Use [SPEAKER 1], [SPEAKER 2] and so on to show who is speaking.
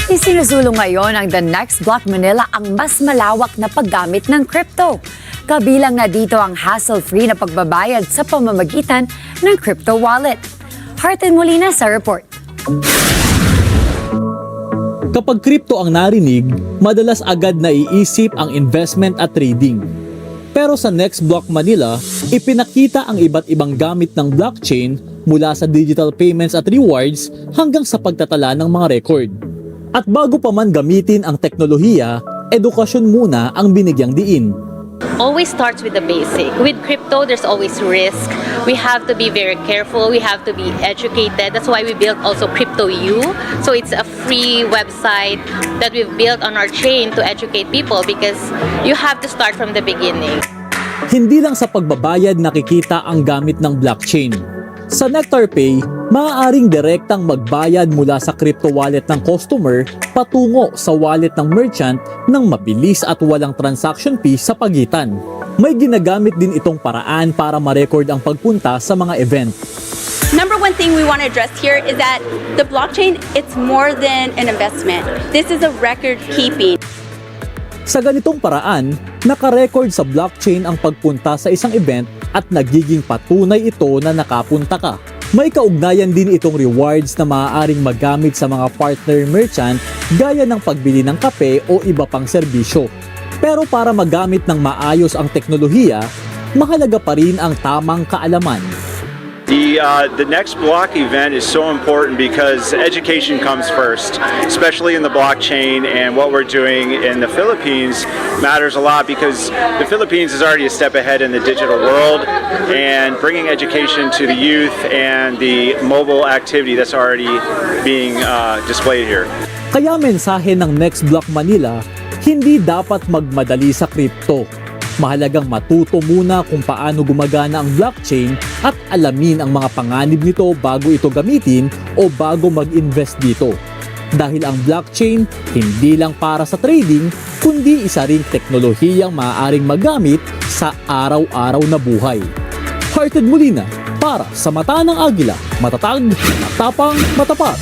[SPEAKER 1] Isinusulong ngayon ang The Next Block Manila ang mas malawak na paggamit ng crypto. Kabilang na dito ang hassle-free na pagbabayad sa pamamagitan ng crypto wallet. Harten Molina sa report.
[SPEAKER 2] Kapag crypto ang narinig, madalas agad naiisip ang investment at trading. Pero sa Next Block Manila, ipinakita ang iba't ibang gamit ng blockchain mula sa digital payments at rewards hanggang sa pagtatala ng mga record. At bago pa man gamitin ang teknolohiya, edukasyon muna ang binigyang diin.
[SPEAKER 3] Always starts with the basic. With crypto, there's always risk. We have to be very careful. We have to be educated. That's why we built also CryptoU. So it's a free website that we've built on our chain to educate people because you have to start from the beginning.
[SPEAKER 2] Hindi lang sa pagbabayad nakikita ang gamit ng blockchain. Sa NectarPay, maaaring direktang magbayad mula sa crypto wallet ng customer patungo sa wallet ng merchant nang mabilis at walang transaction fee sa pagitan. May ginagamit din itong paraan para ma-record ang pagpunta sa mga event.
[SPEAKER 4] Number one thing we want to address here is that the blockchain, it's more than an investment. This is a record keeping.
[SPEAKER 2] Sa ganitong paraan, naka-record sa blockchain ang pagpunta sa isang event at nagiging patunay ito na nakapunta ka. May kaugnayan din itong rewards na maaaring magamit sa mga partner merchant gaya ng pagbili ng kape o iba pang serbisyo. Pero para magamit ng maayos ang teknolohiya, mahalaga pa rin ang tamang kaalaman.
[SPEAKER 5] The Next Block event is so important because education comes first, especially in the blockchain, and what we're doing in the Philippines matters a lot because the Philippines is already a step ahead in the digital world, and bringing education to the youth and the mobile activity that's already being displayed here.
[SPEAKER 2] Kaya mensahe ng Next Block Manila, hindi dapat magmadali sa crypto. Mahalagang matuto muna kung paano gumagana ang blockchain at alamin ang mga panganib nito bago ito gamitin o bago mag-invest dito. Dahil ang blockchain hindi lang para sa trading, kundi isa ring teknolohiyang maaaring magamit sa araw-araw na buhay. Harten Molina para sa Mata ng Agila, matatag, matapang, matapat.